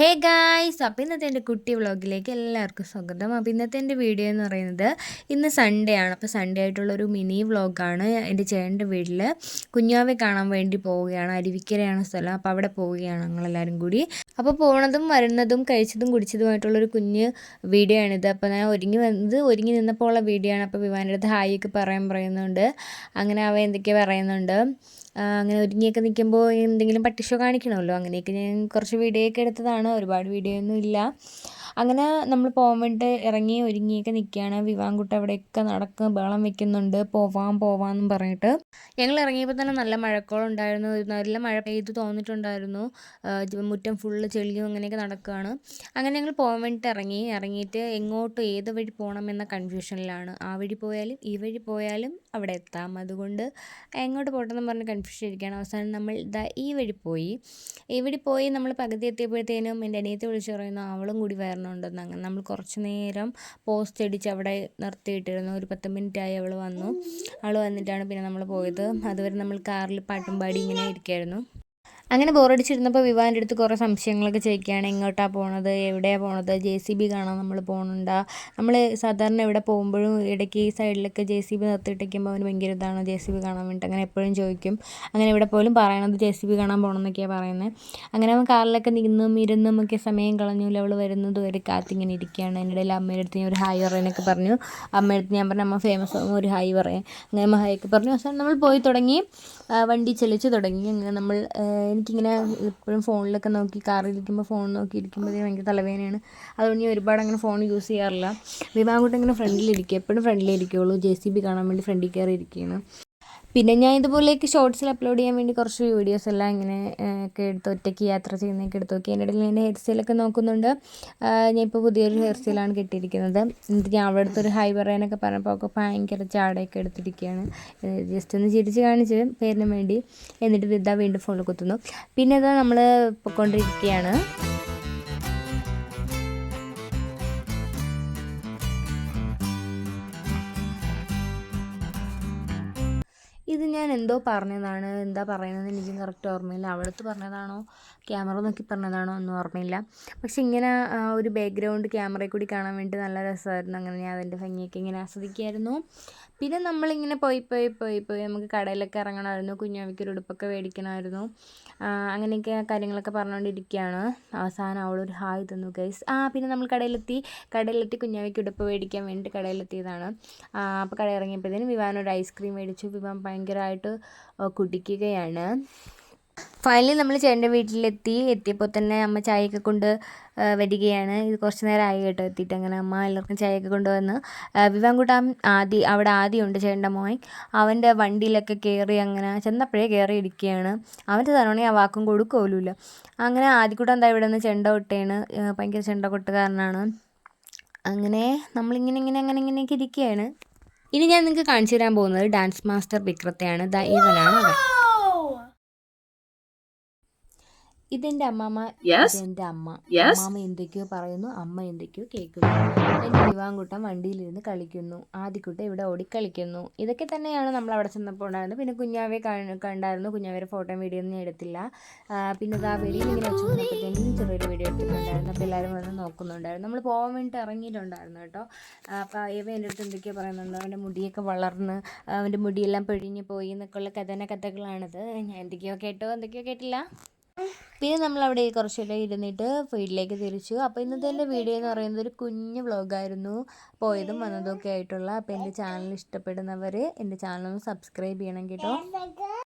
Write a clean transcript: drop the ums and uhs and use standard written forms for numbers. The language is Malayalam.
ഹേ ഗായ്സ്, അപ്പോൾ ഇന്നത്തെ എൻ്റെ കുട്ടി വ്ളോഗിലേക്ക് എല്ലാവർക്കും സ്വാഗതം. അപ്പോൾ ഇന്നത്തെ എൻ്റെ വീഡിയോ എന്ന് പറയുന്നത് ഇന്ന് സൺഡേ ആണ്. അപ്പോൾ സൺഡേ ആയിട്ടുള്ളൊരു മിനി വ്ളോഗാണ്. എൻ്റെ ചേട്ടൻ്റെ വീട്ടിൽ കുഞ്ഞാവെ കാണാൻ വേണ്ടി പോവുകയാണ്. അരുവിക്കരയാണ് സ്ഥലം. അപ്പോൾ അവിടെ പോവുകയാണ് ഞങ്ങളെല്ലാവരും കൂടി. അപ്പോൾ പോണതും വരുന്നതും കഴിച്ചതും കുടിച്ചതുമായിട്ടുള്ളൊരു കുഞ്ഞ് വീഡിയോ ആണിത്. അപ്പോൾ ഞാൻ ഒരുങ്ങി നിന്നപ്പോൾ ഉള്ള വീഡിയോ ആണ്. അപ്പോൾ വിവാൻ്റെ അടുത്ത് ഹായ് ഒക്കെ പറയുന്നുണ്ട്. അങ്ങനെ അവ എന്തൊക്കെയോ പറയുന്നുണ്ട്. അങ്ങനെ ഒരുങ്ങിയൊക്കെ നിൽക്കുമ്പോൾ എന്തെങ്കിലും പട്ടിഷോ കാണിക്കണമല്ലോ. അങ്ങനെയൊക്കെ ഞാൻ കുറച്ച് വീഡിയോ ഒക്കെ എടുത്തതാണ്. ഒരുപാട് വീഡിയോ ഒന്നും ഇല്ല. അങ്ങനെ നമ്മൾ പോകാൻ വേണ്ടിയിട്ട് ഇറങ്ങി ഒരുങ്ങിയൊക്കെ നിൽക്കുകയാണ്. വിവാൻകുട്ടി അവിടെയൊക്കെ ബഹളം വെക്കുന്നുണ്ട്. പോവാമെന്നും പറഞ്ഞിട്ട്. ഞങ്ങൾ ഇറങ്ങിയപ്പോൾ തന്നെ നല്ല മഴക്കോളം ഉണ്ടായിരുന്നു. നല്ല മഴ പെയ്ത് തോന്നിയിട്ടുണ്ടായിരുന്നു. മുറ്റം ഫുള്ള് ചെളിയും അങ്ങനെയൊക്കെ നടക്കുകയാണ്. അങ്ങനെ ഞങ്ങൾ പോകാൻ വേണ്ടിയിട്ട് ഇറങ്ങിയിട്ട് എങ്ങോട്ട് ഏത് വഴി പോകണമെന്ന കൺഫ്യൂഷനിലാണ്. ആ വഴി പോയാലും ഈ വഴി പോയാലും അവിടെ എത്താം. അതുകൊണ്ട് എങ്ങോട്ട് പോട്ടെന്ന് പറഞ്ഞ് കൺഫ്യൂഷൻ ഇരിക്കുകയാണ്. അവസാനം നമ്മൾ ഈ വഴി പോയി നമ്മൾ പകുതി എത്തിയപ്പോഴത്തേനും എൻ്റെ അനിയത്തെ വിളിച്ച് പറയുന്നു അവളും കൂടി വരണമുണ്ടെന്ന്. അങ്ങനെ നമ്മൾ കുറച്ച് നേരം പോസ്റ്റ് അടിച്ച് അവിടെ നിർത്തിയിട്ടിരുന്നു. ഒരു 10 മിനിറ്റായി അവൾ വന്നിട്ടാണ് പിന്നെ നമ്മൾ പോയത്. അതുവരെ നമ്മൾ കാറിൽ പാട്ടും പാടി ഇങ്ങനെ ഇരിക്കുകയായിരുന്നു. അങ്ങനെ ബോറടിച്ചിരുന്നപ്പോൾ വിവാൻ്റെ അടുത്ത് കുറേ സംശയങ്ങളൊക്കെ ചോദിക്കുകയാണ്. എങ്ങോട്ടാണ് പോണത്, എവിടെയാണ് പോണത്, JCB കാണാൻ നമ്മൾ പോകുന്നുണ്ടോ? നമ്മൾ സാധാരണ എവിടെ പോകുമ്പോഴും ഇടയ്ക്ക് ഈ സൈഡിലൊക്കെ JCB നിർത്തിയിട്ടിരിക്കുമ്പോൾ അവന് ഭയങ്കര ഇതാണ് JCB കാണാൻ വേണ്ടിയിട്ട്. അങ്ങനെ എപ്പോഴും ചോദിക്കും. അങ്ങനെ ഇവിടെ പോലും പറയണത് JCB കാണാൻ പോകണമെന്നൊക്കെയാണ് പറയുന്നത്. അങ്ങനെ അവൻ കാറിലൊക്കെ ഇരുന്നും ഒക്കെ സമയം കളഞ്ഞില്ല. അവൾ വരുന്നത് വരെ കാത്തിങ്ങനെ ഇരിക്കുകയാണ്. എൻ്റെ ഇടയിൽ അമ്മയുടെ അടുത്ത് ഞാൻ ഒരു ഹായ് പറയാനൊക്കെ പറഞ്ഞു. അമ്മയുടെ അടുത്ത് ഞാൻ പറഞ്ഞു അമ്മ ഫേമസ് ആകുമ്പോൾ ഒരു ഹായ് പറയാം. അങ്ങനെ അമ്മ ഹായ് ഒക്കെ പറഞ്ഞു. അവസാനം നമ്മൾ പോയി തുടങ്ങി. വണ്ടി ചലിച്ച് തുടങ്ങി. അങ്ങനെ നമ്മൾ എനിക്കിങ്ങനെ എപ്പോഴും ഫോണിലൊക്കെ നോക്കി കാറിലിരിക്കുമ്പോൾ ഫോൺ നോക്കിയിരിക്കുമ്പോഴേ ഭയങ്കര തലവേദനയാണ്. അതുകൊണ്ട് ഞാൻ ഒരുപാട് അങ്ങനെ ഫോൺ യൂസ് ചെയ്യാറില്ല. വിവാൻകുട്ടി ഇങ്ങനെ ഫ്രണ്ടിലിരിക്കുക, എപ്പോഴും ഫ്രണ്ടിലിരിക്കുകയുള്ളൂ. JCB കാണാൻ വേണ്ടി ഫ്രണ്ടിൽ കയറി ഇരിക്കുകയാണ്. പിന്നെ ഞാൻ ഇതുപോലെയൊക്കെ ഷോർട്സിൽ അപ്ലോഡ് ചെയ്യാൻ വേണ്ടി കുറച്ച് വീഡിയോസ് എല്ലാം ഇങ്ങനെ ഒക്കെ എടുത്ത് ഒറ്റയ്ക്ക് യാത്ര ചെയ്യുന്നതൊക്കെ എടുത്ത് നോക്കി. എൻ്റെ ഇടയിൽ എൻ്റെ ഹെയർ സ്റ്റൈലൊക്കെ നോക്കുന്നുണ്ട്. ഞാൻ ഇപ്പോൾ പുതിയൊരു ഹെയർ സ്റ്റൈലാണ് കിട്ടിയിരിക്കുന്നത്. എന്നിട്ട് ഞാൻ അവിടെ അടുത്തൊരു ഹായ് പറയാനൊക്കെ പറഞ്ഞപ്പോൾ ഒക്കെ ഭയങ്കര ചാടയൊക്കെ എടുത്തിരിക്കുകയാണ്. ജസ്റ്റ് ഒന്ന് ചിരിച്ച് കാണിച്ച് പേരിന് വേണ്ടി. എന്നിട്ട് ഇതാ വീണ്ടും ഫോണിൽ കുത്തുന്നു. പിന്നെ ഇതാ നമ്മൾ പൊയ്ക്കൊണ്ടിരിക്കുകയാണ്. ഇത് ഞാൻ എന്തോ പറഞ്ഞതാണ്, എന്താ പറയുന്നതെന്ന് എനിക്കും കറക്റ്റ് ഓർമ്മയില്ല. അവിടുത്തെ പറഞ്ഞതാണോ ക്യാമറ നോക്കി പറഞ്ഞതാണോ ഒന്നും ഓർമ്മയില്ല. പക്ഷെ ഇങ്ങനെ ഒരു ബാക്ക്ഗ്രൗണ്ട് ക്യാമറയിൽ കൂടി കാണാൻ വേണ്ടി നല്ല രസമായിരുന്നു. അങ്ങനെ ഞാൻ അതിൻ്റെ ഭംഗിയൊക്കെ ഇങ്ങനെ ആസ്വദിക്കുമായിരുന്നു. പിന്നെ നമ്മളിങ്ങനെ പോയി നമുക്ക് കടയിലൊക്കെ ഇറങ്ങണമായിരുന്നു. കുഞ്ഞാവിക്കൊരു ഉടുപ്പൊക്കെ മേടിക്കണമായിരുന്നു. അങ്ങനെയൊക്കെ കാര്യങ്ങളൊക്കെ പറഞ്ഞുകൊണ്ടിരിക്കുകയാണ്. അവസാനം അവളൊരു ഹായ് തന്നു ഗൈസ്. പിന്നെ നമ്മൾ കടയിലെത്തി കുഞ്ഞാവിക്ക് ഉടുപ്പ് മേടിക്കാൻ വേണ്ടിയിട്ട് കടയിലെത്തിയതാണ്. അപ്പോൾ കടയിൽ ഇറങ്ങിയപ്പോഴത്തേനും വിവാനൊരു ഐസ്ക്രീം മേടിച്ചു. വിവാൻ ഭയങ്കരമായിട്ട് കുടിക്കുകയാണ്. ഫൈനലി നമ്മൾ ചേട്ടൻ്റെ എത്തിയപ്പോൾ തന്നെ അമ്മ ചായയൊക്കെ കൊണ്ട് വരികയാണ്. ഇത് കുറച്ച് നേരമായി കേട്ടോ എത്തിയിട്ട്. അങ്ങനെ അമ്മ എല്ലാവർക്കും ചായയൊക്കെ കൊണ്ടുവന്ന് വിവാൻകുട്ടൻ അവിടെ ആദ്യമുണ്ട് ചേട്ടൻ്റെ മോൻ. അവൻ്റെ വണ്ടിയിലൊക്കെ കയറി അങ്ങനെ ചെന്നപ്പോഴേ കയറി ഇരിക്കുകയാണ്. അവൻ്റെ തലോണി ആ വാക്കും കൊടുക്കുമല്ലോ. അങ്ങനെ ആദ്യക്കൂട്ടം എന്താ ഇവിടെ നിന്ന് ചെണ്ട കൊട്ടയാണ്. ഭയങ്കര ചെണ്ട കൊട്ടുകാരനാണ്. അങ്ങനെ നമ്മളിങ്ങനെയൊക്കെ ഇരിക്കുകയാണ്. ഇനി ഞാൻ നിങ്ങൾക്ക് കാണിച്ചു തരാൻ പോകുന്നത് ഡാൻസ് മാസ്റ്റർ വിക്രത്തെയാണ്. ഇവനാണ് അവൻ. ഇതെൻ്റെ അമ്മാമ്മ, ഇതെൻ്റെ അമ്മ. അമ്മാമ്മ എന്തൊക്കെയോ പറയുന്നു, അമ്മ എന്തൊക്കെയോ കേൾക്കുന്നു. എൻ്റെ വിവാൻകുട്ടൻ വണ്ടിയിലിരുന്ന് കളിക്കുന്നു. ആദ്യക്കുട്ടൻ ഇവിടെ ഓടി കളിക്കുന്നു. ഇതൊക്കെ തന്നെയാണ് നമ്മൾ അവിടെ ചെന്നപ്പോൾ ഉണ്ടായിരുന്നത്. പിന്നെ കുഞ്ഞാവെ കണ്ടായിരുന്നു. കുഞ്ഞാവയുടെ ഫോട്ടോ വീഡിയോ ഒന്നും എടുത്തില്ല. പിന്നെ ഇതാ വെളിയിൽ ഇങ്ങനെ വെച്ചുകൊണ്ടിരിക്കുമ്പോഴത്തേനും ചെറിയൊരു വീഡിയോ എടുത്തിട്ടുണ്ടായിരുന്നു. അപ്പോൾ എല്ലാവരും വന്ന് നോക്കുന്നുണ്ടായിരുന്നു. നമ്മൾ പോകാൻ വേണ്ടിയിട്ട് ഇറങ്ങിയിട്ടുണ്ടായിരുന്നു കേട്ടോ. അപ്പോൾ ഇവ എൻ്റെ അടുത്ത് എന്തൊക്കെയോ പറയുന്നുണ്ട്. അവൻ്റെ മുടിയൊക്കെ വളർന്ന് അവൻ്റെ മുടിയെല്ലാം പിഴിഞ്ഞ് പോയി എന്നൊക്കെയുള്ള കഥകളാണിത്. ഞാൻ എന്തൊക്കെയോ കേട്ടില്ല. പിന്നെ നമ്മളവിടെ കുറച്ചൊക്കെ ഇരുന്നിട്ട് വീട്ടിലേക്ക് തിരിച്ചു. അപ്പോൾ ഇന്നത്തെ എൻ്റെ വീഡിയോ എന്ന് പറയുന്നത് ഒരു കുഞ്ഞു വ്ളോഗായിരുന്നു. പോയതും വന്നതും ഒക്കെ ആയിട്ടുള്ള. അപ്പോൾ എൻ്റെ ചാനൽ ഇഷ്ടപ്പെടുന്നവർ എൻ്റെ ചാനൽ ഒന്ന് സബ്സ്ക്രൈബ് ചെയ്യണം കേട്ടോ.